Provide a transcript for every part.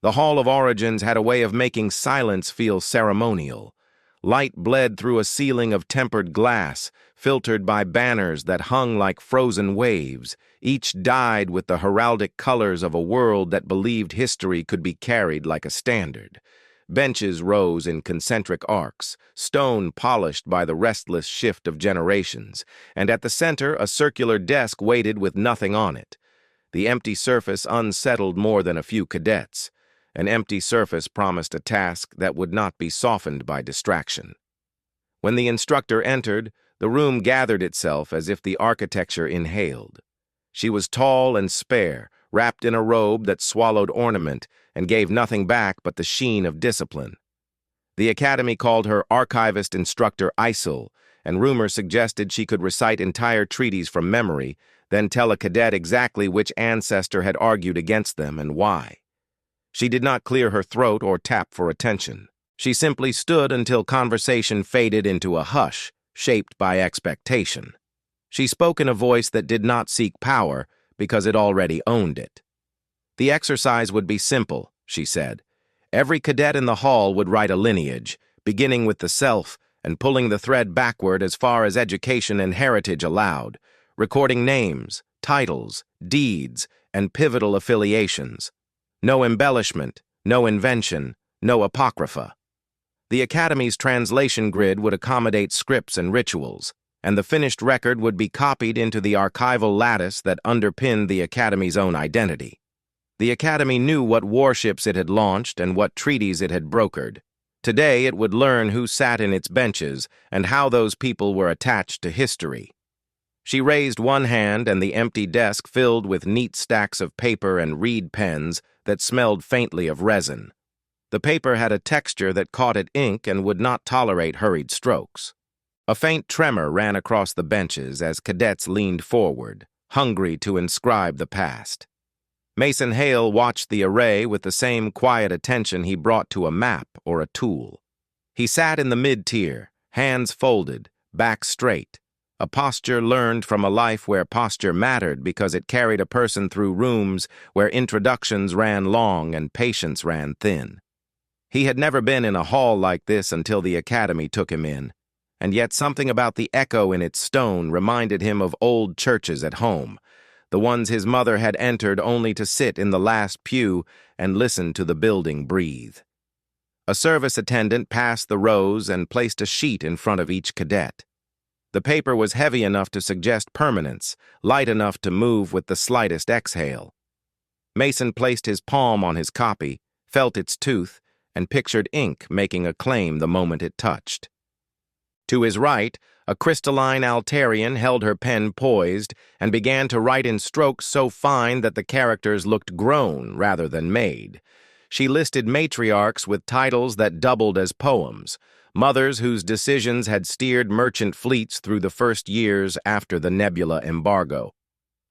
The Hall of Origins had a way of making silence feel ceremonial. Light bled through a ceiling of tempered glass, filtered by banners that hung like frozen waves, each dyed with the heraldic colors of a world that believed history could be carried like a standard. Benches rose in concentric arcs, stone polished by the restless shift of generations, and at the center a circular desk waited with nothing on it. The empty surface unsettled more than a few cadets. An empty surface promised a task that would not be softened by distraction. When the instructor entered, the room gathered itself as if the architecture inhaled. She was tall and spare, wrapped in a robe that swallowed ornament and gave nothing back but the sheen of discipline. The academy called her Archivist Instructor Isel, and rumor suggested she could recite entire treaties from memory, then tell a cadet exactly which ancestor had argued against them and why. She did not clear her throat or tap for attention. She simply stood until conversation faded into a hush, shaped by expectation. She spoke in a voice that did not seek power because it already owned it. The exercise would be simple, she said. Every cadet in the hall would write a lineage, beginning with the self and pulling the thread backward as far as education and heritage allowed, recording names, titles, deeds, and pivotal affiliations. No embellishment, no invention, no apocrypha. The Academy's translation grid would accommodate scripts and rituals, and the finished record would be copied into the archival lattice that underpinned the Academy's own identity. The Academy knew what warships it had launched and what treaties it had brokered. Today it would learn who sat in its benches and how those people were attached to history. She raised one hand, and the empty desk filled with neat stacks of paper and reed pens that smelled faintly of resin. The paper had a texture that caught at ink and would not tolerate hurried strokes. A faint tremor ran across the benches as cadets leaned forward, hungry to inscribe the past. Mason Hale watched the array with the same quiet attention he brought to a map or a tool. He sat in the mid-tier, hands folded, back straight, a posture learned from a life where posture mattered because it carried a person through rooms where introductions ran long and patience ran thin. He had never been in a hall like this until the Academy took him in, and yet something about the echo in its stone reminded him of old churches at home, the ones his mother had entered only to sit in the last pew and listen to the building breathe. A service attendant passed the rows and placed a sheet in front of each cadet. The paper was heavy enough to suggest permanence, light enough to move with the slightest exhale. Mason placed his palm on his copy, felt its tooth, and pictured ink making a claim the moment it touched. To his right, a crystalline Altarian held her pen poised and began to write in strokes so fine that the characters looked grown rather than made. She listed matriarchs with titles that doubled as poems, mothers whose decisions had steered merchant fleets through the first years after the Nebula embargo.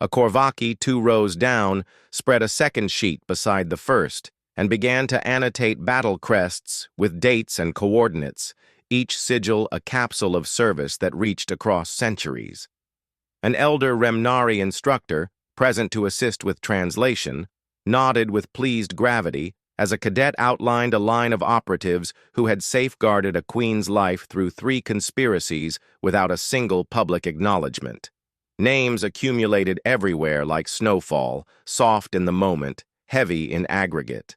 A Korvaki 2 rows down spread a second sheet beside the first and began to annotate battle crests with dates and coordinates, each sigil a capsule of service that reached across centuries. An elder Remnari instructor, present to assist with translation, nodded with pleased gravity as a cadet outlined a line of operatives who had safeguarded a queen's life through 3 conspiracies without a single public acknowledgement. Names accumulated everywhere like snowfall, soft in the moment, heavy in aggregate.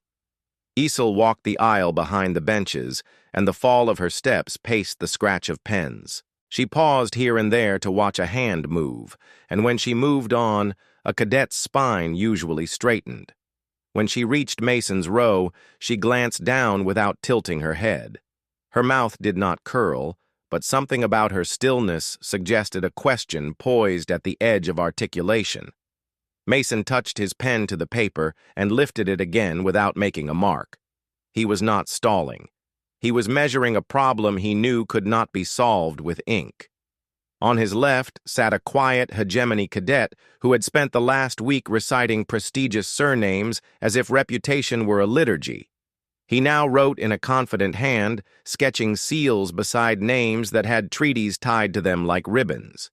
Isel walked the aisle behind the benches, and the fall of her steps paced the scratch of pens. She paused here and there to watch a hand move, and when she moved on, a cadet's spine usually straightened. When she reached Mason's row, she glanced down without tilting her head. Her mouth did not curl, but something about her stillness suggested a question poised at the edge of articulation. Mason touched his pen to the paper and lifted it again without making a mark. He was not stalling. He was measuring a problem he knew could not be solved with ink. On his left sat a quiet hegemony cadet who had spent the last week reciting prestigious surnames as if reputation were a liturgy. He now wrote in a confident hand, sketching seals beside names that had treaties tied to them like ribbons.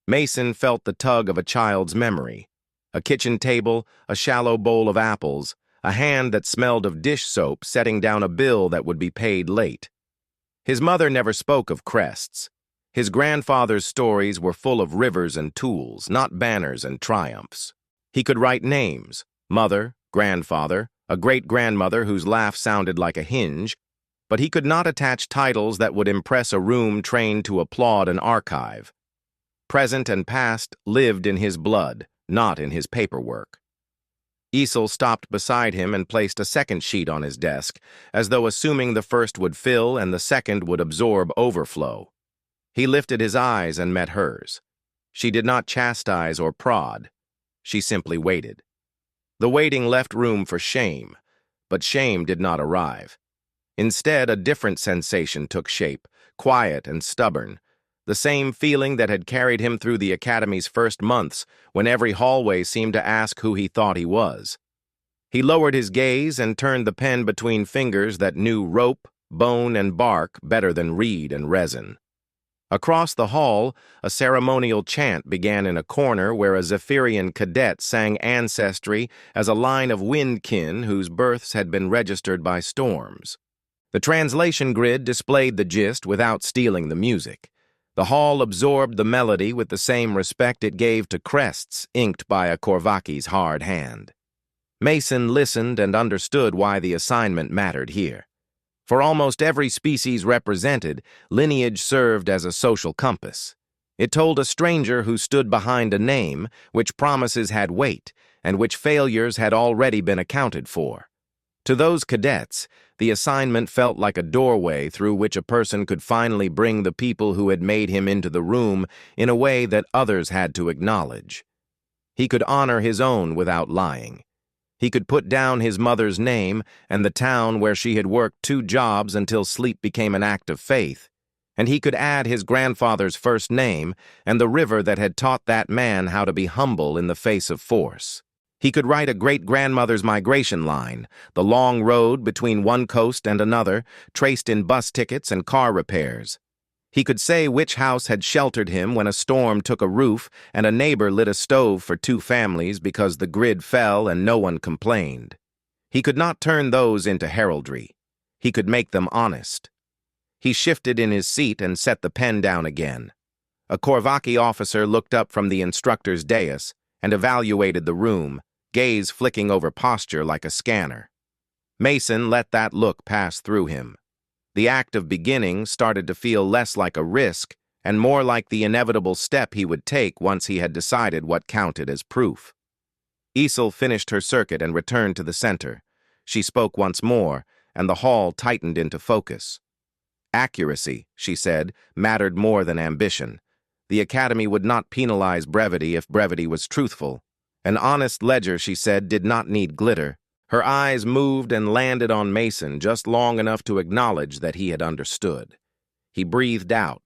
Mason felt the tug of a child's memory. A kitchen table, a shallow bowl of apples, a hand that smelled of dish soap setting down a bill that would be paid late. His mother never spoke of crests. His grandfather's stories were full of rivers and tools, not banners and triumphs. He could write names: mother, grandfather, a great-grandmother whose laugh sounded like a hinge, but he could not attach titles that would impress a room trained to applaud an archive. Present and past lived in his blood, not in his paperwork. Isel stopped beside him and placed a second sheet on his desk, as though assuming the first would fill and the second would absorb overflow. He lifted his eyes and met hers. She did not chastise or prod. She simply waited. The waiting left room for shame, but shame did not arrive. Instead, a different sensation took shape, quiet and stubborn, the same feeling that had carried him through the Academy's first months, when every hallway seemed to ask who he thought he was. He lowered his gaze and turned the pen between fingers that knew rope, bone, and bark better than reed and resin. Across the hall, a ceremonial chant began in a corner where a Zephyrian cadet sang ancestry as a line of windkin whose births had been registered by storms. The translation grid displayed the gist without stealing the music. The hall absorbed the melody with the same respect it gave to crests inked by a Korvaki's hard hand. Mason listened and understood why the assignment mattered here. For almost every species represented, lineage served as a social compass. It told a stranger who stood behind a name which promises had weight and which failures had already been accounted for. To those cadets, the assignment felt like a doorway through which a person could finally bring the people who had made him into the room in a way that others had to acknowledge. He could honor his own without lying. He could put down his mother's name and the town where she had worked 2 jobs until sleep became an act of faith, and he could add his grandfather's first name and the river that had taught that man how to be humble in the face of force. He could write a great-grandmother's migration line, the long road between one coast and another, traced in bus tickets and car repairs. He could say which house had sheltered him when a storm took a roof and a neighbor lit a stove for 2 families because the grid fell and no one complained. He could not turn those into heraldry. He could make them honest. He shifted in his seat and set the pen down again. A Korvaki officer looked up from the instructor's dais and evaluated the room, gaze flicking over posture like a scanner. Mason let that look pass through him. The act of beginning started to feel less like a risk and more like the inevitable step he would take once he had decided what counted as proof. Isel finished her circuit and returned to the center. She spoke once more, and the hall tightened into focus. Accuracy, she said, mattered more than ambition. The Academy would not penalize brevity if brevity was truthful. An honest ledger, she said, did not need glitter. Her eyes moved and landed on Mason just long enough to acknowledge that he had understood. He breathed out.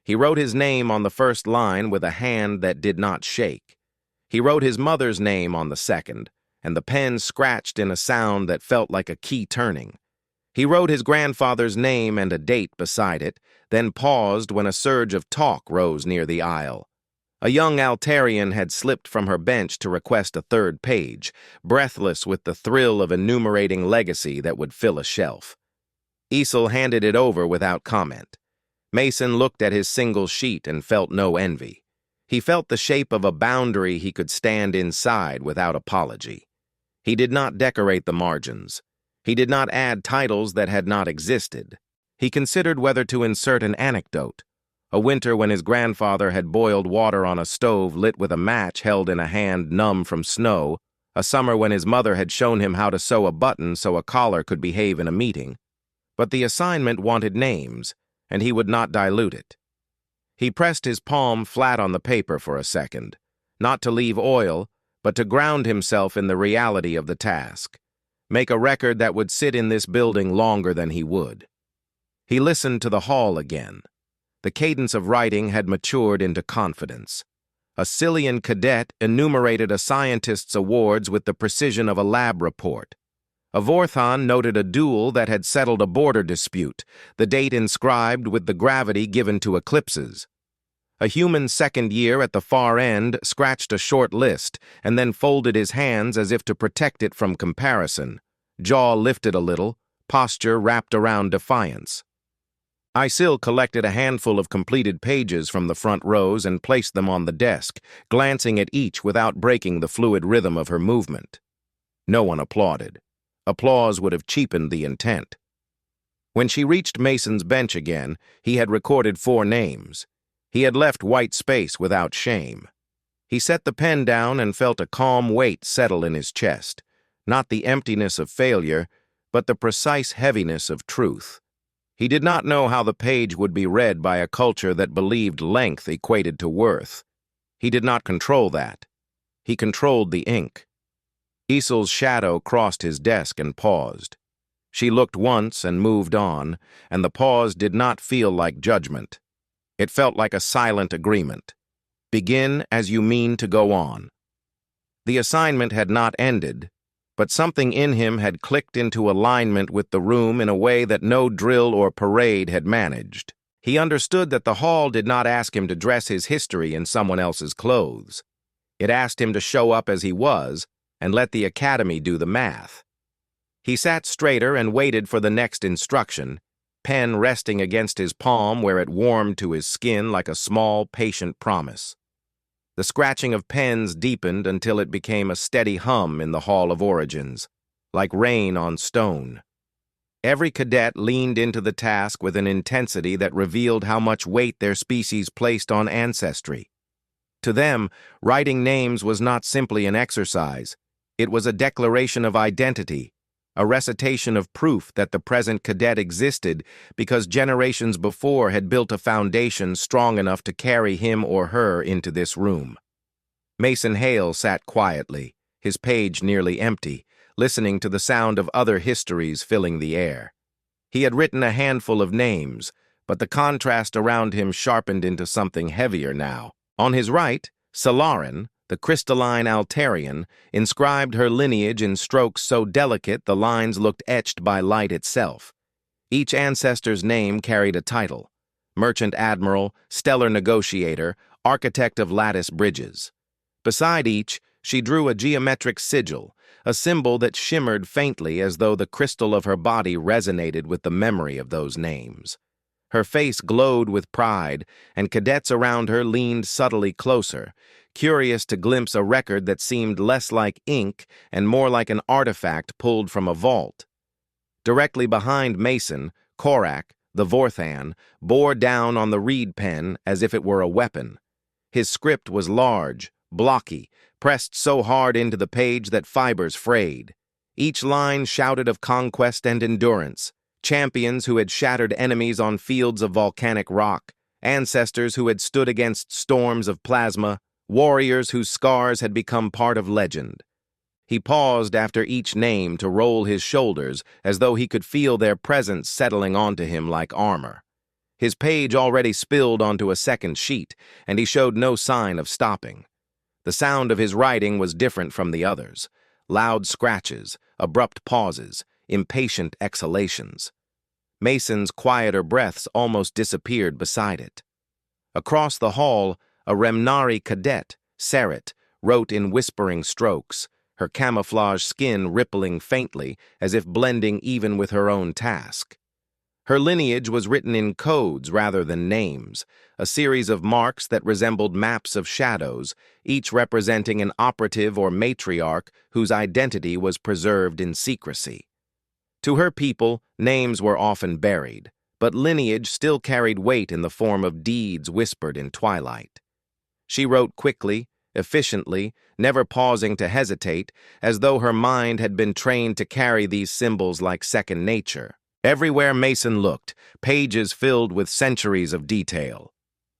He wrote his name on the first line with a hand that did not shake. He wrote his mother's name on the second, and the pen scratched in a sound that felt like a key turning. He wrote his grandfather's name and a date beside it, then paused when a surge of talk rose near the aisle. A young Altarian had slipped from her bench to request a 3rd page, breathless with the thrill of enumerating legacy that would fill a shelf. Isel handed it over without comment. Mason looked at his single sheet and felt no envy. He felt the shape of a boundary he could stand inside without apology. He did not decorate the margins. He did not add titles that had not existed. He considered whether to insert an anecdote. A winter when his grandfather had boiled water on a stove lit with a match held in a hand numb from snow, a summer when his mother had shown him how to sew a button so a collar could behave in a meeting. But the assignment wanted names, and he would not dilute it. He pressed his palm flat on the paper for a second, not to leave oil, but to ground himself in the reality of the task. Make a record that would sit in this building longer than he would. He listened to the hall again. The cadence of writing had matured into confidence. A Cillian cadet enumerated a scientist's awards with the precision of a lab report. A Vorthon noted a duel that had settled a border dispute, the date inscribed with the gravity given to eclipses. A human second year at the far end scratched a short list and then folded his hands as if to protect it from comparison. Jaw lifted a little, posture wrapped around defiance. Isil collected a handful of completed pages from the front rows and placed them on the desk, glancing at each without breaking the fluid rhythm of her movement. No one applauded. Applause would have cheapened the intent. When she reached Mason's bench again, he had recorded 4 names. He had left white space without shame. He set the pen down and felt a calm weight settle in his chest, not the emptiness of failure, but the precise heaviness of truth. He did not know how the page would be read by a culture that believed length equated to worth. He did not control that. He controlled the ink. Isil's shadow crossed his desk and paused. She looked once and moved on, and the pause did not feel like judgment. It felt like a silent agreement. Begin as you mean to go on. The assignment had not ended, but something in him had clicked into alignment with the room in a way that no drill or parade had managed. He understood that the hall did not ask him to dress his history in someone else's clothes. It asked him to show up as he was and let the academy do the math. He sat straighter and waited for the next instruction, pen resting against his palm where it warmed to his skin like a small, patient promise. The scratching of pens deepened until it became a steady hum in the Hall of Origins, like rain on stone. Every cadet leaned into the task with an intensity that revealed how much weight their species placed on ancestry. To them, writing names was not simply an exercise. It was a declaration of identity, a recitation of proof that the present cadet existed because generations before had built a foundation strong enough to carry him or her into this room. Mason Hale sat quietly, his page nearly empty, listening to the sound of other histories filling the air. He had written a handful of names, but the contrast around him sharpened into something heavier now. On his right, Solarin, the crystalline Altarian, inscribed her lineage in strokes so delicate the lines looked etched by light itself. Each ancestor's name carried a title: Merchant Admiral, Stellar Negotiator, Architect of Lattice Bridges. Beside each, she drew a geometric sigil, a symbol that shimmered faintly as though the crystal of her body resonated with the memory of those names. Her face glowed with pride, and cadets around her leaned subtly closer, curious to glimpse a record that seemed less like ink and more like an artifact pulled from a vault. Directly behind Mason, Korak, the Vorthan, bore down on the reed pen as if it were a weapon. His script was large, blocky, pressed so hard into the page that fibers frayed. Each line shouted of conquest and endurance, champions who had shattered enemies on fields of volcanic rock, ancestors who had stood against storms of plasma, warriors whose scars had become part of legend. He paused after each name to roll his shoulders as though he could feel their presence settling onto him like armor. His page already spilled onto a second sheet, and he showed no sign of stopping. The sound of his writing was different from the others: loud scratches, abrupt pauses, impatient exhalations. Mason's quieter breaths almost disappeared beside it. Across the hall, a Remnari cadet, Sarit, wrote in whispering strokes, her camouflage skin rippling faintly as if blending even with her own task. Her lineage was written in codes rather than names, a series of marks that resembled maps of shadows, each representing an operative or matriarch whose identity was preserved in secrecy. To her people, names were often buried, but lineage still carried weight in the form of deeds whispered in twilight. She wrote quickly, efficiently, never pausing to hesitate, as though her mind had been trained to carry these symbols like second nature. Everywhere Mason looked, pages filled with centuries of detail.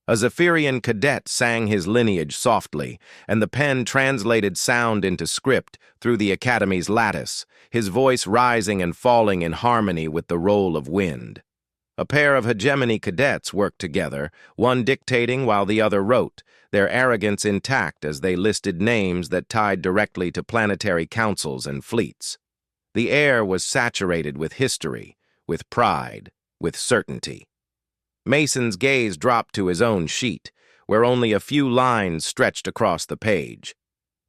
A Zephyrian cadet sang his lineage softly, and the pen translated sound into script through the academy's lattice, his voice rising and falling in harmony with the roll of wind. A pair of hegemony cadets worked together, one dictating while the other wrote, their arrogance intact as they listed names that tied directly to planetary councils and fleets. The air was saturated with history, with pride, with certainty. Mason's gaze dropped to his own sheet, where only a few lines stretched across the page.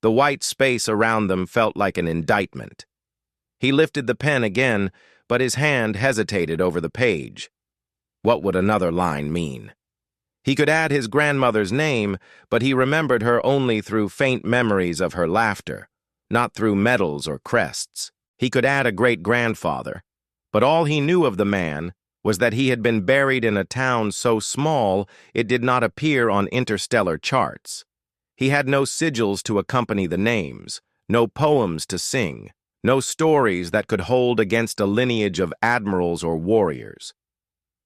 The white space around them felt like an indictment. He lifted the pen again, but his hand hesitated over the page. What would another line mean? He could add his grandmother's name, but he remembered her only through faint memories of her laughter, not through medals or crests. He could add a great-grandfather, but all he knew of the man was that he had been buried in a town so small it did not appear on interstellar charts. He had no sigils to accompany the names, no poems to sing, no stories that could hold against a lineage of admirals or warriors.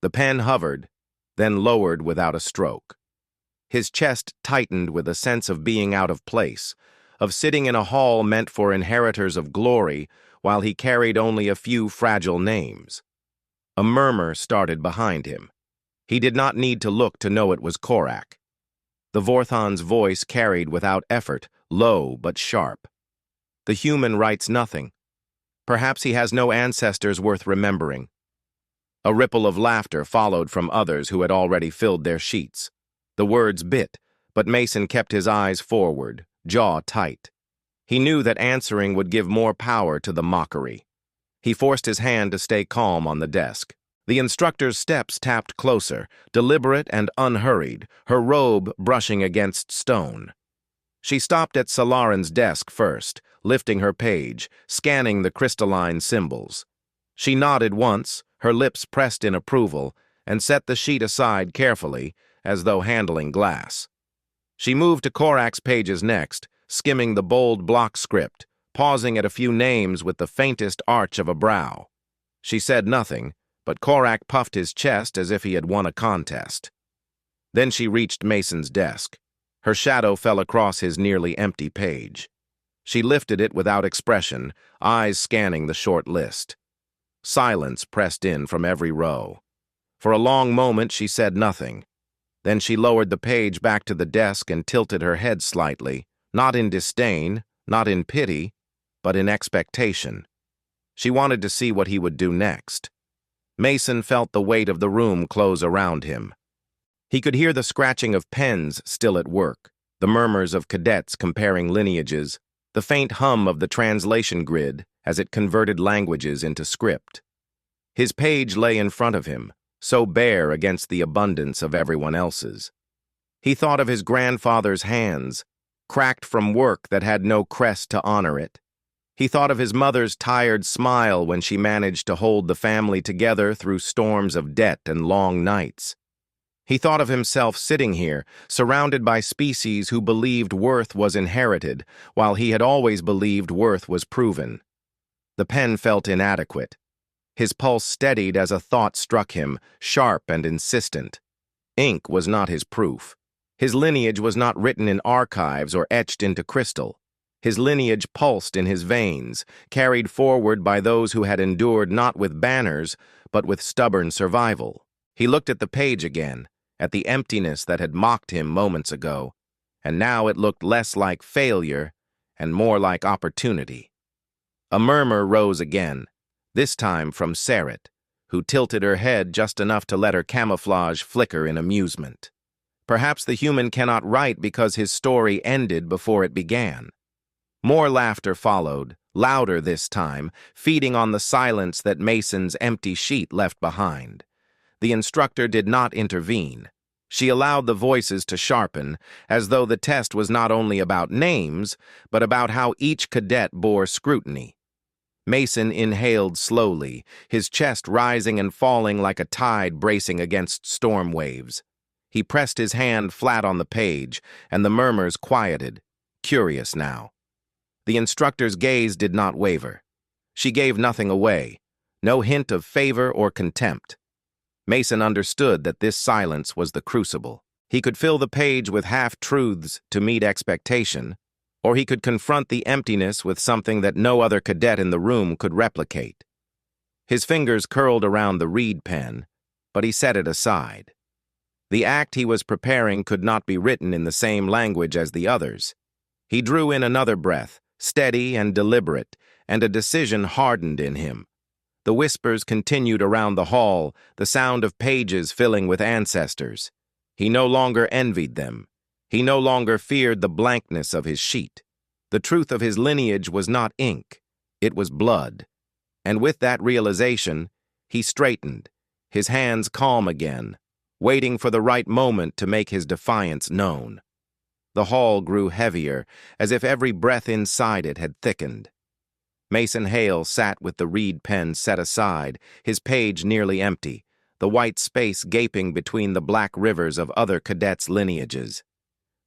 The pen hovered, then lowered without a stroke. His chest tightened with a sense of being out of place, of sitting in a hall meant for inheritors of glory while he carried only a few fragile names. A murmur started behind him. He did not need to look to know it was Korak. The Vorthon's voice carried without effort, low but sharp. The human writes nothing. Perhaps he has no ancestors worth remembering. A ripple of laughter followed from others who had already filled their sheets. The words bit, but Mason kept his eyes forward, jaw tight. He knew that answering would give more power to the mockery. He forced his hand to stay calm on the desk. The instructor's steps tapped closer, deliberate and unhurried, her robe brushing against stone. She stopped at Salarin's desk first, lifting her page, scanning the crystalline symbols. She nodded once, her lips pressed in approval, and set the sheet aside carefully, as though handling glass. She moved to Korak's pages next, skimming the bold block script, pausing at a few names with the faintest arch of a brow. She said nothing, but Korak puffed his chest as if he had won a contest. Then she reached Mason's desk. Her shadow fell across his nearly empty page. She lifted it without expression, eyes scanning the short list. Silence pressed in from every row. For a long moment she said nothing. Then she lowered the page back to the desk and tilted her head slightly, not in disdain, not in pity, but in expectation. She wanted to see what he would do next. Mason felt the weight of the room close around him. He could hear the scratching of pens still at work, the murmurs of cadets comparing lineages, the faint hum of the translation grid as it converted languages into script. His page lay in front of him, so bare against the abundance of everyone else's. He thought of his grandfather's hands, cracked from work that had no crest to honor it. He thought of his mother's tired smile when she managed to hold the family together through storms of debt and long nights. He thought of himself sitting here, surrounded by species who believed worth was inherited, while he had always believed worth was proven. The pen felt inadequate. His pulse steadied as a thought struck him, sharp and insistent. Ink was not his proof. His lineage was not written in archives or etched into crystal. His lineage pulsed in his veins, carried forward by those who had endured not with banners, but with stubborn survival. He looked at the page again, at the emptiness that had mocked him moments ago, and now it looked less like failure and more like opportunity. A murmur rose again, this time from Sarit, who tilted her head just enough to let her camouflage flicker in amusement. Perhaps the human cannot write because his story ended before it began. More laughter followed, louder this time, feeding on the silence that Mason's empty sheet left behind. The instructor did not intervene. She allowed the voices to sharpen, as though the test was not only about names, but about how each cadet bore scrutiny. Mason inhaled slowly, his chest rising and falling like a tide bracing against storm waves. He pressed his hand flat on the page, and the murmurs quieted, curious now. The instructor's gaze did not waver. She gave nothing away, no hint of favor or contempt. Mason understood that this silence was the crucible. He could fill the page with half-truths to meet expectation, or he could confront the emptiness with something that no other cadet in the room could replicate. His fingers curled around the reed pen, but he set it aside. The act he was preparing could not be written in the same language as the others. He drew in another breath, steady and deliberate, and a decision hardened in him. The whispers continued around the hall, the sound of pages filling with ancestors. He no longer envied them. He no longer feared the blankness of his sheet. The truth of his lineage was not ink, it was blood. And with that realization, he straightened, his hands calm again, waiting for the right moment to make his defiance known. The hall grew heavier, as if every breath inside it had thickened. Mason Hale sat with the reed pen set aside, his page nearly empty, the white space gaping between the black rivers of other cadets' lineages.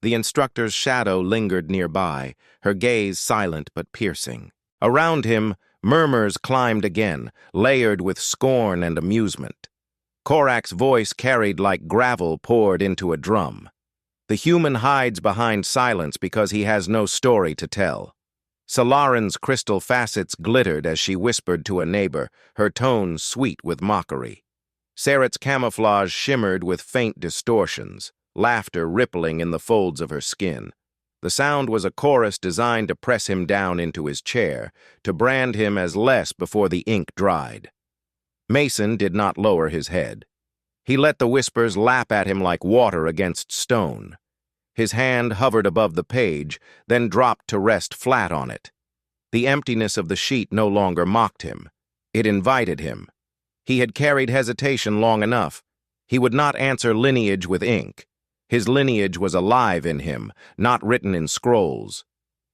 The instructor's shadow lingered nearby, her gaze silent but piercing. Around him, murmurs climbed again, layered with scorn and amusement. Korak's voice carried like gravel poured into a drum. The human hides behind silence because he has no story to tell. Salaran's crystal facets glittered as she whispered to a neighbor, her tone sweet with mockery. Saret's camouflage shimmered with faint distortions, laughter rippling in the folds of her skin. The sound was a chorus designed to press him down into his chair, to brand him as less before the ink dried. Mason did not lower his head. He let the whispers lap at him like water against stone. His hand hovered above the page, then dropped to rest flat on it. The emptiness of the sheet no longer mocked him. It invited him. He had carried hesitation long enough. He would not answer lineage with ink. His lineage was alive in him, not written in scrolls.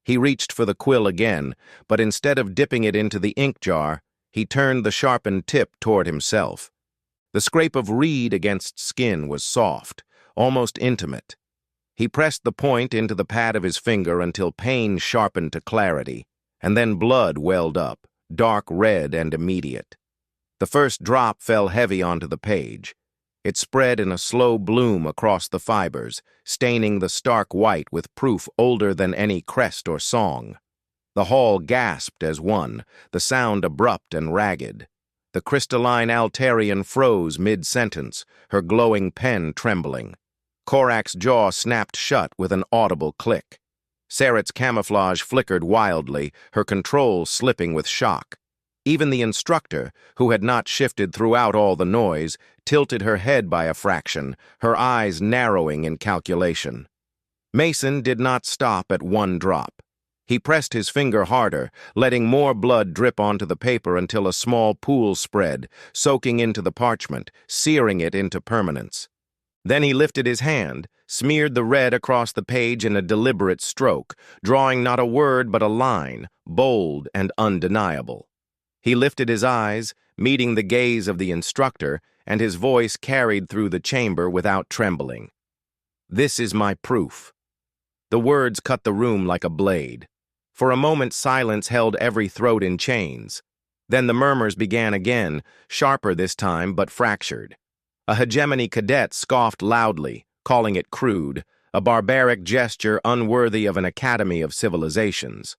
He reached for the quill again, but instead of dipping it into the ink jar, he turned the sharpened tip toward himself. The scrape of reed against skin was soft, almost intimate. He pressed the point into the pad of his finger until pain sharpened to clarity, and then blood welled up, dark red and immediate. The first drop fell heavy onto the page. It spread in a slow bloom across the fibers, staining the stark white with proof older than any crest or song. The hall gasped as one, the sound abrupt and ragged. The crystalline Altarian froze mid-sentence, her glowing pen trembling. Korak's jaw snapped shut with an audible click. Saret's camouflage flickered wildly, her control slipping with shock. Even the instructor, who had not shifted throughout all the noise, tilted her head by a fraction, her eyes narrowing in calculation. Mason did not stop at one drop. He pressed his finger harder, letting more blood drip onto the paper until a small pool spread, soaking into the parchment, searing it into permanence. Then he lifted his hand, smeared the red across the page in a deliberate stroke, drawing not a word but a line, bold and undeniable. He lifted his eyes, meeting the gaze of the instructor, and his voice carried through the chamber without trembling. "This is my proof." The words cut the room like a blade. For a moment silence held every throat in chains. Then the murmurs began again, sharper this time but fractured. A hegemony cadet scoffed loudly, calling it crude, a barbaric gesture unworthy of an academy of civilizations.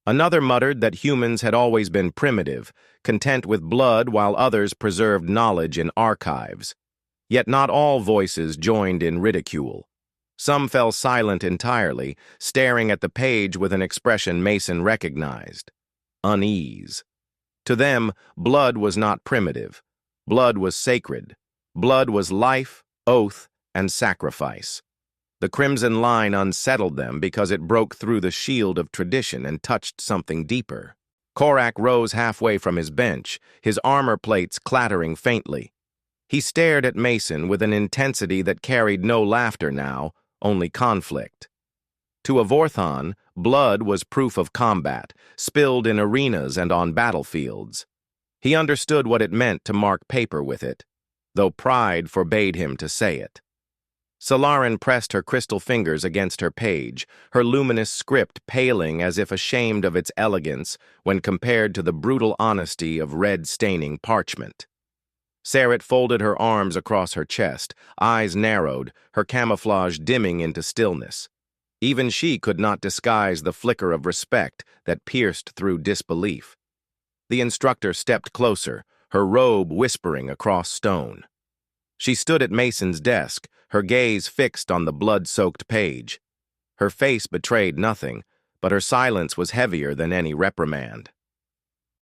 Another muttered that humans had always been primitive, content with blood while others preserved knowledge in archives. Yet not all voices joined in ridicule. Some fell silent entirely, staring at the page with an expression Mason recognized: unease. To them, blood was not primitive. Blood was sacred. Blood was life, oath, and sacrifice. The crimson line unsettled them because it broke through the shield of tradition and touched something deeper. Korak rose halfway from his bench, his armor plates clattering faintly. He stared at Mason with an intensity that carried no laughter now, only conflict. To a Vorthon, blood was proof of combat, spilled in arenas and on battlefields. He understood what it meant to mark paper with it, though pride forbade him to say it. Salaran pressed her crystal fingers against her page, her luminous script paling as if ashamed of its elegance when compared to the brutal honesty of red-staining parchment. Saret folded her arms across her chest, eyes narrowed, her camouflage dimming into stillness. Even she could not disguise the flicker of respect that pierced through disbelief. The instructor stepped closer, her robe whispering across stone. She stood at Mason's desk, her gaze fixed on the blood-soaked page. Her face betrayed nothing, but her silence was heavier than any reprimand.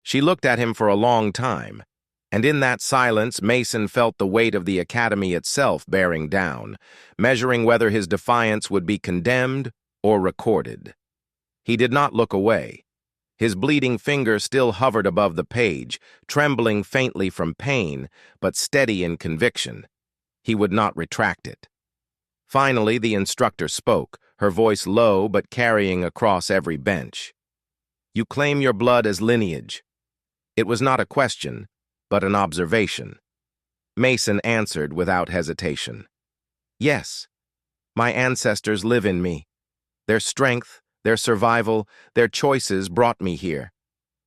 She looked at him for a long time. And in that silence, Mason felt the weight of the academy itself bearing down, measuring whether his defiance would be condemned or recorded. He did not look away. His bleeding finger still hovered above the page, trembling faintly from pain, but steady in conviction. He would not retract it. Finally, the instructor spoke, her voice low but carrying across every bench. "You claim your blood as lineage." It was not a question, but an observation. Mason answered without hesitation. "Yes, my ancestors live in me. Their strength, their survival, their choices brought me here.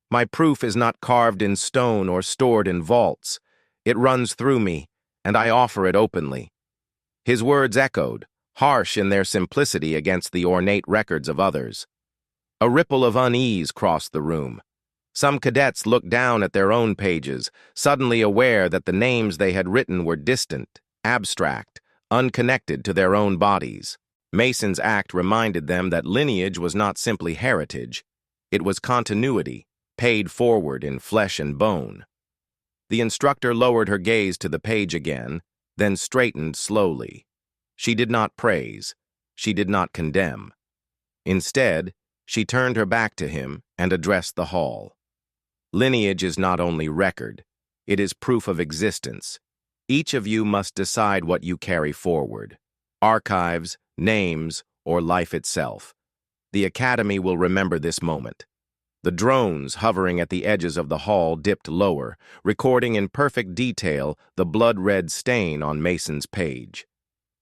My proof is not carved in stone or stored in vaults. It runs through me, and I offer it openly." His words echoed, harsh in their simplicity against the ornate records of others. A ripple of unease crossed the room. Some cadets looked down at their own pages, suddenly aware that the names they had written were distant, abstract, unconnected to their own bodies. Mason's act reminded them that lineage was not simply heritage. It was continuity, paid forward in flesh and bone. The instructor lowered her gaze to the page again, then straightened slowly. She did not praise. She did not condemn. Instead, she turned her back to him and addressed the hall. Lineage is not only record, it is proof of existence. Each of you must decide what you carry forward. Archives, names, or life itself. The Academy will remember this moment. The drones hovering at the edges of the hall dipped lower, recording in perfect detail the blood-red stain on Mason's page.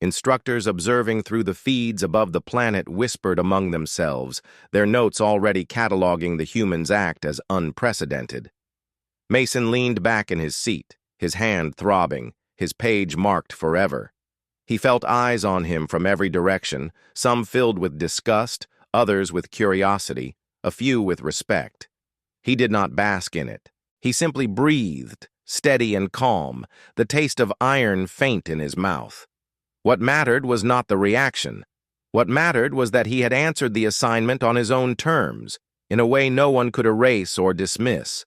Instructors observing through the feeds above the planet whispered among themselves, their notes already cataloging the human's act as unprecedented. Mason leaned back in his seat, his hand throbbing, his page marked forever. He felt eyes on him from every direction, some filled with disgust, others with curiosity, a few with respect. He did not bask in it. He simply breathed, steady and calm, the taste of iron faint in his mouth. What mattered was not the reaction. What mattered was that he had answered the assignment on his own terms, in a way no one could erase or dismiss.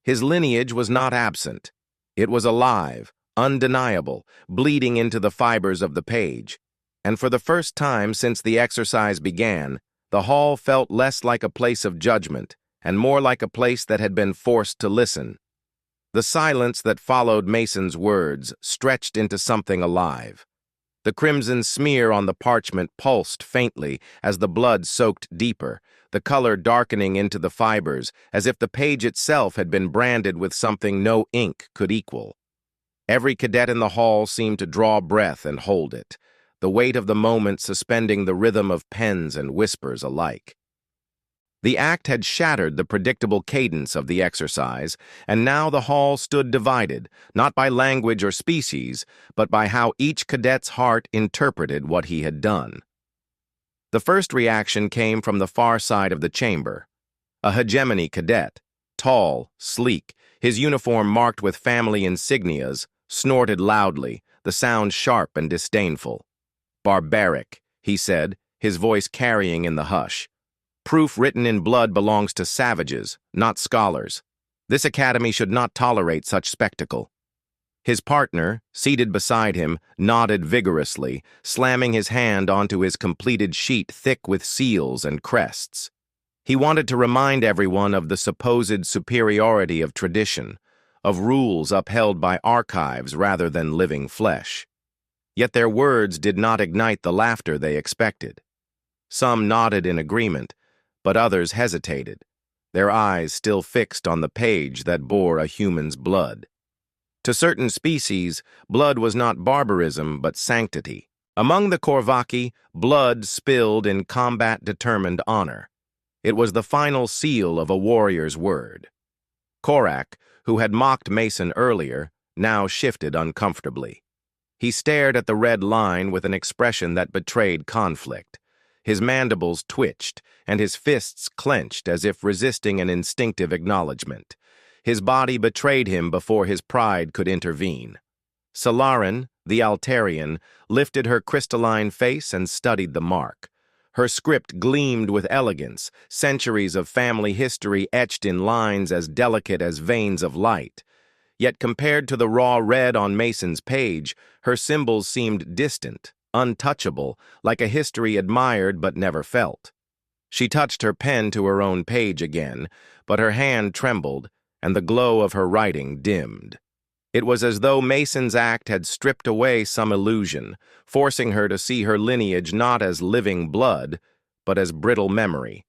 His lineage was not absent. It was alive, undeniable, bleeding into the fibers of the page. And for the first time since the exercise began, the hall felt less like a place of judgment and more like a place that had been forced to listen. The silence that followed Mason's words stretched into something alive. The crimson smear on the parchment pulsed faintly as the blood soaked deeper, the color darkening into the fibers as if the page itself had been branded with something no ink could equal. Every cadet in the hall seemed to draw breath and hold it, the weight of the moment suspending the rhythm of pens and whispers alike. The act had shattered the predictable cadence of the exercise, and now the hall stood divided, not by language or species, but by how each cadet's heart interpreted what he had done. The first reaction came from the far side of the chamber. A hegemony cadet, tall, sleek, his uniform marked with family insignias, snorted loudly, the sound sharp and disdainful. "Barbaric," he said, his voice carrying in the hush. "Proof written in blood belongs to savages, not scholars. This academy should not tolerate such spectacle." His partner, seated beside him, nodded vigorously, slamming his hand onto his completed sheet thick with seals and crests. He wanted to remind everyone of the supposed superiority of tradition, of rules upheld by archives rather than living flesh. Yet their words did not ignite the laughter they expected. Some nodded in agreement, but others hesitated, their eyes still fixed on the page that bore a human's blood. To certain species, blood was not barbarism but sanctity. Among the Korvaki, blood spilled in combat-determined honor. It was the final seal of a warrior's word. Korak, who had mocked Mason earlier, now shifted uncomfortably. He stared at the red line with an expression that betrayed conflict. His mandibles twitched, and his fists clenched as if resisting an instinctive acknowledgement. His body betrayed him before his pride could intervene. Salarin, the Altarian, lifted her crystalline face and studied the mark. Her script gleamed with elegance, centuries of family history etched in lines as delicate as veins of light. Yet compared to the raw red on Mason's page, her symbols seemed distant, untouchable, like a history admired but never felt. She touched her pen to her own page again, but her hand trembled, and the glow of her writing dimmed. It was as though Mason's act had stripped away some illusion, forcing her to see her lineage not as living blood, but as brittle memory.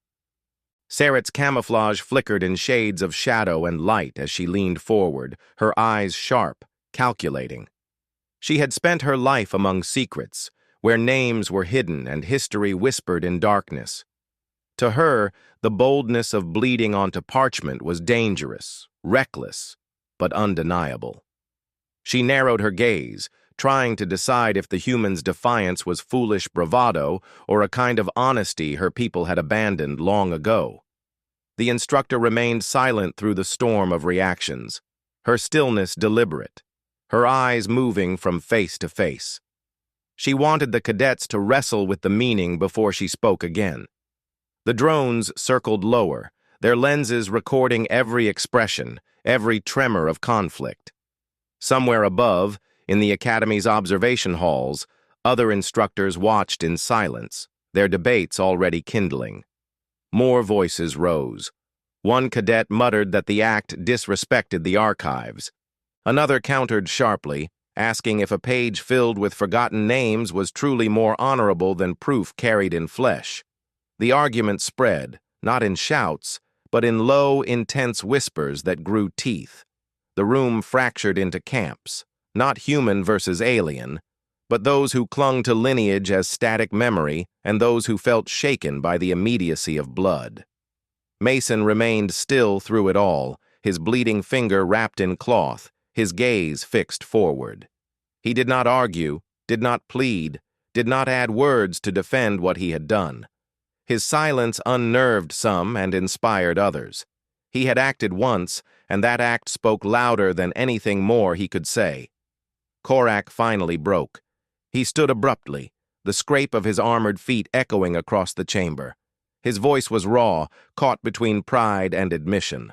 Saret's camouflage flickered in shades of shadow and light as she leaned forward, her eyes sharp, calculating. She had spent her life among secrets, where names were hidden and history whispered in darkness. To her, the boldness of bleeding onto parchment was dangerous, reckless, but undeniable. She narrowed her gaze, trying to decide if the human's defiance was foolish bravado or a kind of honesty her people had abandoned long ago. The instructor remained silent through the storm of reactions, her stillness deliberate, her eyes moving from face to face. She wanted the cadets to wrestle with the meaning before she spoke again. The drones circled lower, their lenses recording every expression, every tremor of conflict. Somewhere above, in the Academy's observation halls, other instructors watched in silence, their debates already kindling. More voices rose. One cadet muttered that the act disrespected the archives. Another countered sharply, asking if a page filled with forgotten names was truly more honorable than proof carried in flesh. The argument spread, not in shouts, but in low, intense whispers that grew teeth. The room fractured into camps, not human versus alien, but those who clung to lineage as static memory and those who felt shaken by the immediacy of blood. Mason remained still through it all, his bleeding finger wrapped in cloth, his gaze fixed forward. He did not argue, did not plead, did not add words to defend what he had done. His silence unnerved some and inspired others. He had acted once, and that act spoke louder than anything more he could say. Korak finally broke. He stood abruptly, the scrape of his armored feet echoing across the chamber. His voice was raw, caught between pride and admission.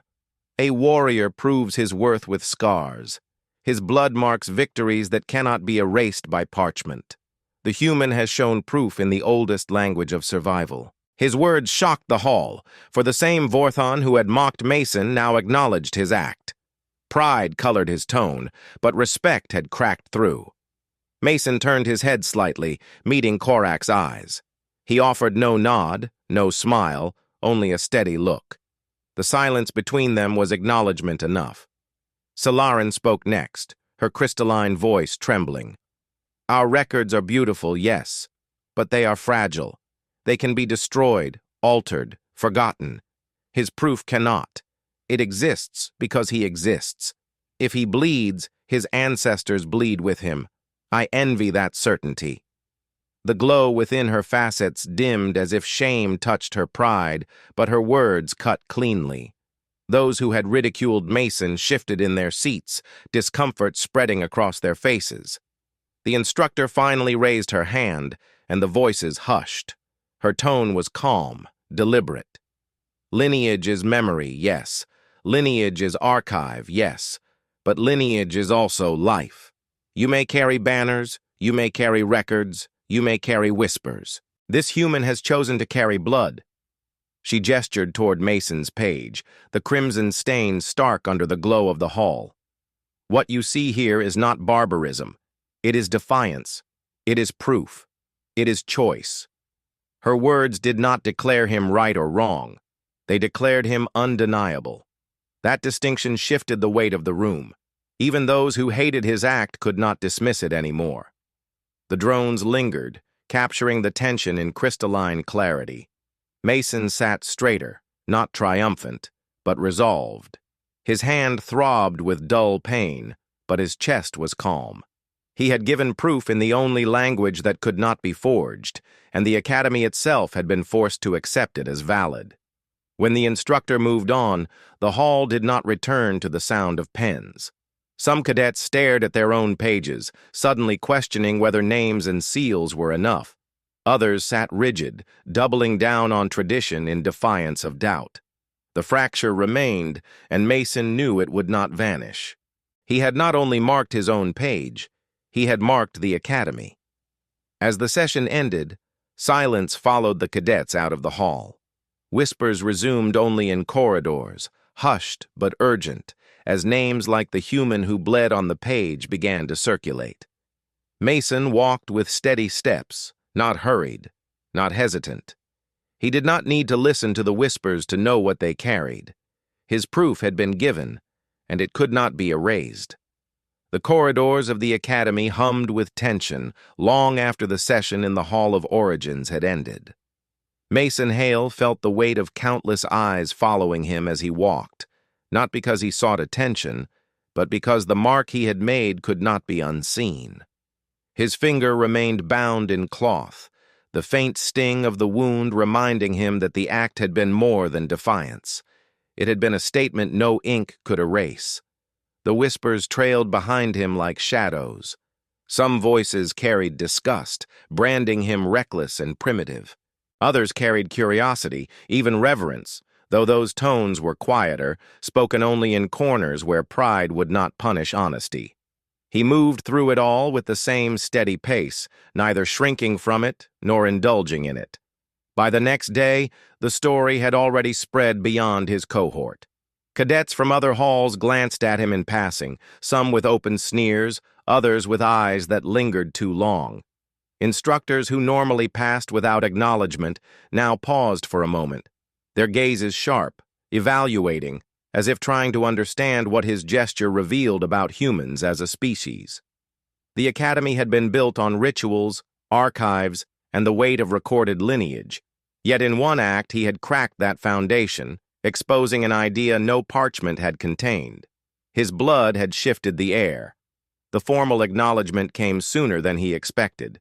A warrior proves his worth with scars. His blood marks victories that cannot be erased by parchment. The human has shown proof in the oldest language of survival. His words shocked the hall, for the same Vorthon who had mocked Mason now acknowledged his act. Pride colored his tone, but respect had cracked through. Mason turned his head slightly, meeting Korak's eyes. He offered no nod, no smile, only a steady look. The silence between them was acknowledgement enough. Solarin spoke next, her crystalline voice trembling. Our records are beautiful, yes, but they are fragile. They can be destroyed, altered, forgotten. His proof cannot. It exists because he exists. If he bleeds, his ancestors bleed with him. I envy that certainty. The glow within her facets dimmed as if shame touched her pride, but her words cut cleanly. Those who had ridiculed Mason shifted in their seats, discomfort spreading across their faces. The instructor finally raised her hand, and the voices hushed. Her tone was calm, deliberate. Lineage is memory, yes. Lineage is archive, yes. But lineage is also life. You may carry banners, you may carry records, you may carry whispers. This human has chosen to carry blood. She gestured toward Mason's page, the crimson stain stark under the glow of the hall. What you see here is not barbarism. It is defiance. It is proof. It is choice. Her words did not declare him right or wrong. They declared him undeniable. That distinction shifted the weight of the room. Even those who hated his act could not dismiss it anymore. The drones lingered, capturing the tension in crystalline clarity. Mason sat straighter, not triumphant, but resolved. His hand throbbed with dull pain, but his chest was calm. He had given proof in the only language that could not be forged, and the Academy itself had been forced to accept it as valid. When the instructor moved on, the hall did not return to the sound of pens. Some cadets stared at their own pages, suddenly questioning whether names and seals were enough. Others sat rigid, doubling down on tradition in defiance of doubt. The fracture remained, and Mason knew it would not vanish. He had not only marked his own page, he had marked the academy. As the session ended, silence followed the cadets out of the hall. Whispers resumed only in corridors, hushed but urgent, as names like the human who bled on the page began to circulate. Mason walked with steady steps, not hurried, not hesitant. He did not need to listen to the whispers to know what they carried. His proof had been given, and it could not be erased. The corridors of the academy hummed with tension long after the session in the Hall of Origins had ended. Mason Hale felt the weight of countless eyes following him as he walked, not because he sought attention, but because the mark he had made could not be unseen. His finger remained bound in cloth, the faint sting of the wound reminding him that the act had been more than defiance. It had been a statement no ink could erase. The whispers trailed behind him like shadows. Some voices carried disgust, branding him reckless and primitive. Others carried curiosity, even reverence, though those tones were quieter, spoken only in corners where pride would not punish honesty. He moved through it all with the same steady pace, neither shrinking from it nor indulging in it. By the next day, the story had already spread beyond his cohort. Cadets from other halls glanced at him in passing, some with open sneers, others with eyes that lingered too long. Instructors who normally passed without acknowledgement now paused for a moment, their gazes sharp, evaluating, as if trying to understand what his gesture revealed about humans as a species. The academy had been built on rituals, archives, and the weight of recorded lineage, yet in one act he had cracked that foundation, exposing an idea no parchment had contained. His blood had shifted the air. The formal acknowledgement came sooner than he expected.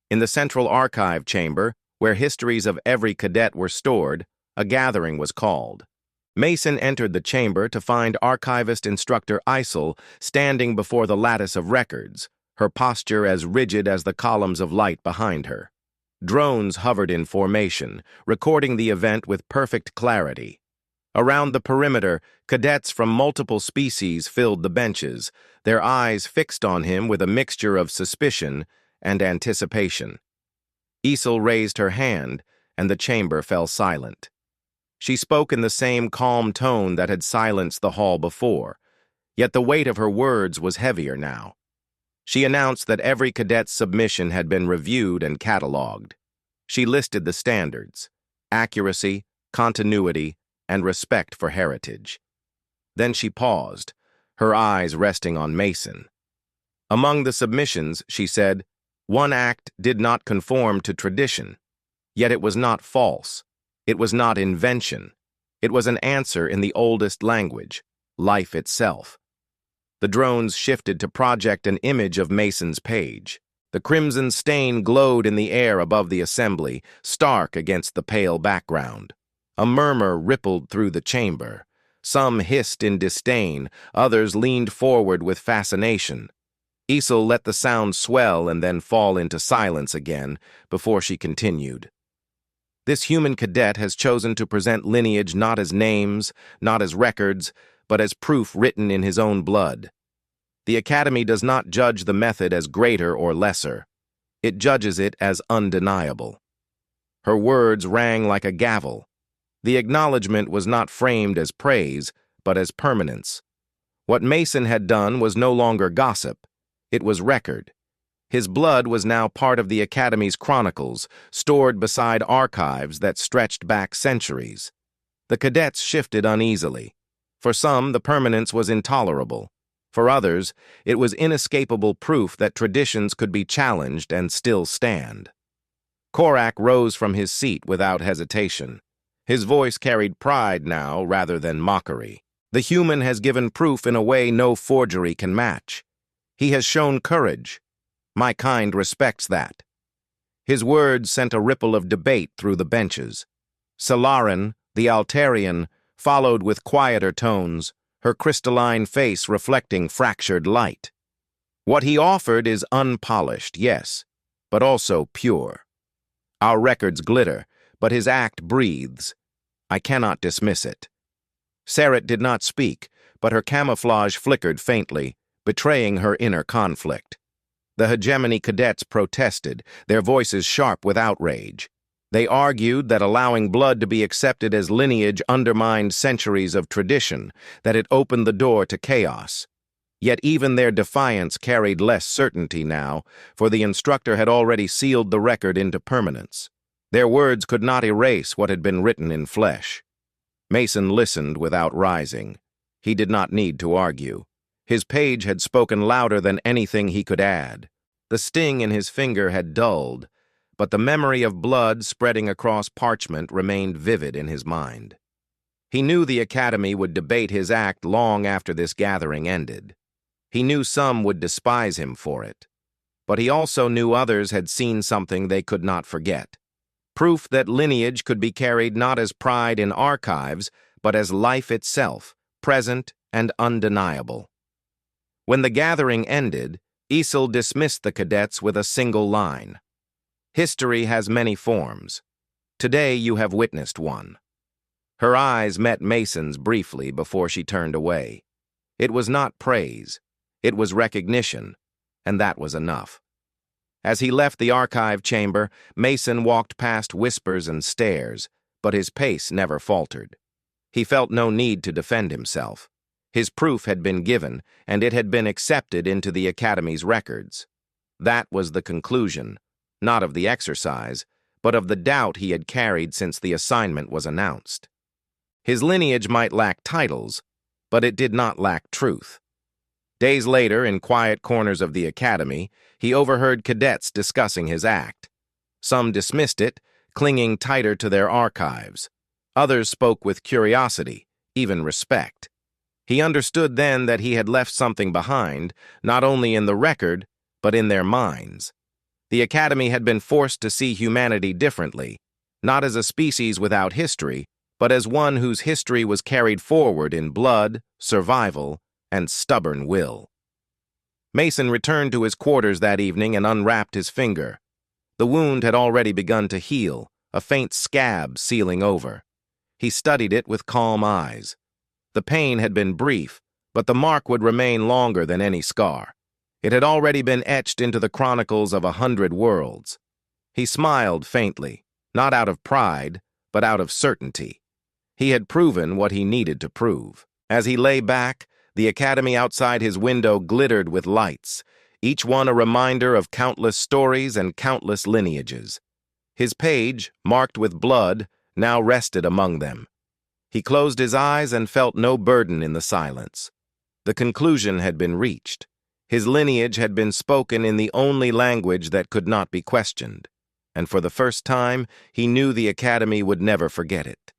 In the central archive chamber, where histories of every cadet were stored, a gathering was called. Mason entered the chamber to find archivist Instructor Isel standing before the lattice of records, her posture as rigid as the columns of light behind her. Drones hovered in formation, recording the event with perfect clarity. Around the perimeter, cadets from multiple species filled the benches, their eyes fixed on him with a mixture of suspicion and anticipation. Isel raised her hand, and the chamber fell silent. She spoke in the same calm tone that had silenced the hall before, yet the weight of her words was heavier now. She announced that every cadet's submission had been reviewed and catalogued. She listed the standards: accuracy, continuity, and respect for heritage. Then she paused, her eyes resting on Mason. Among the submissions, she said, one act did not conform to tradition, yet it was not false. It was not invention. It was an answer in the oldest language, life itself. The drones shifted to project an image of Mason's page. The crimson stain glowed in the air above the assembly, stark against the pale background. A murmur rippled through the chamber. Some hissed in disdain, others leaned forward with fascination. Isel let the sound swell and then fall into silence again before she continued. This human cadet has chosen to present lineage not as names, not as records, but as proof written in his own blood. The Academy does not judge the method as greater or lesser. It judges it as undeniable. Her words rang like a gavel. The acknowledgement was not framed as praise, but as permanence. What Mason had done was no longer gossip. It was record. His blood was now part of the Academy's chronicles, stored beside archives that stretched back centuries. The cadets shifted uneasily. For some, the permanence was intolerable. For others, it was inescapable proof that traditions could be challenged and still stand. Korak rose from his seat without hesitation. His voice carried pride now rather than mockery. The human has given proof in a way no forgery can match. He has shown courage. My kind respects that. His words sent a ripple of debate through the benches. Solarin, the Altarian, followed with quieter tones, her crystalline face reflecting fractured light. What he offered is unpolished, yes, but also pure. Our records glitter, but his act breathes. I cannot dismiss it. Saret did not speak, but her camouflage flickered faintly, betraying her inner conflict. The hegemony cadets protested, their voices sharp with outrage. They argued that allowing blood to be accepted as lineage undermined centuries of tradition, that it opened the door to chaos. Yet even their defiance carried less certainty now, for the instructor had already sealed the record into permanence. Their words could not erase what had been written in flesh. Mason listened without rising. He did not need to argue. His page had spoken louder than anything he could add. The sting in his finger had dulled, but the memory of blood spreading across parchment remained vivid in his mind. He knew the Academy would debate his act long after this gathering ended. He knew some would despise him for it. But he also knew others had seen something they could not forget. Proof that lineage could be carried not as pride in archives, but as life itself, present and undeniable. When the gathering ended, Isel dismissed the cadets with a single line. History has many forms. Today you have witnessed one. Her eyes met Mason's briefly before she turned away. It was not praise. It was recognition, and that was enough. As he left the archive chamber, Mason walked past whispers and stares, but his pace never faltered. He felt no need to defend himself. His proof had been given, and it had been accepted into the Academy's records. That was the conclusion, not of the exercise, but of the doubt he had carried since the assignment was announced. His lineage might lack titles, but it did not lack truth. Days later, in quiet corners of the Academy, he overheard cadets discussing his act. Some dismissed it, clinging tighter to their archives. Others spoke with curiosity, even respect. He understood then that he had left something behind, not only in the record, but in their minds. The Academy had been forced to see humanity differently, not as a species without history, but as one whose history was carried forward in blood, survival, and stubborn will. Mason returned to his quarters that evening and unwrapped his finger. The wound had already begun to heal, a faint scab sealing over. He studied it with calm eyes. The pain had been brief, but the mark would remain longer than any scar. It had already been etched into the chronicles of 100 worlds. He smiled faintly, not out of pride, but out of certainty. He had proven what he needed to prove. As he lay back, the Academy outside his window glittered with lights, each one a reminder of countless stories and countless lineages. His page, marked with blood, now rested among them. He closed his eyes and felt no burden in the silence. The conclusion had been reached. His lineage had been spoken in the only language that could not be questioned, and for the first time he knew the Academy would never forget it.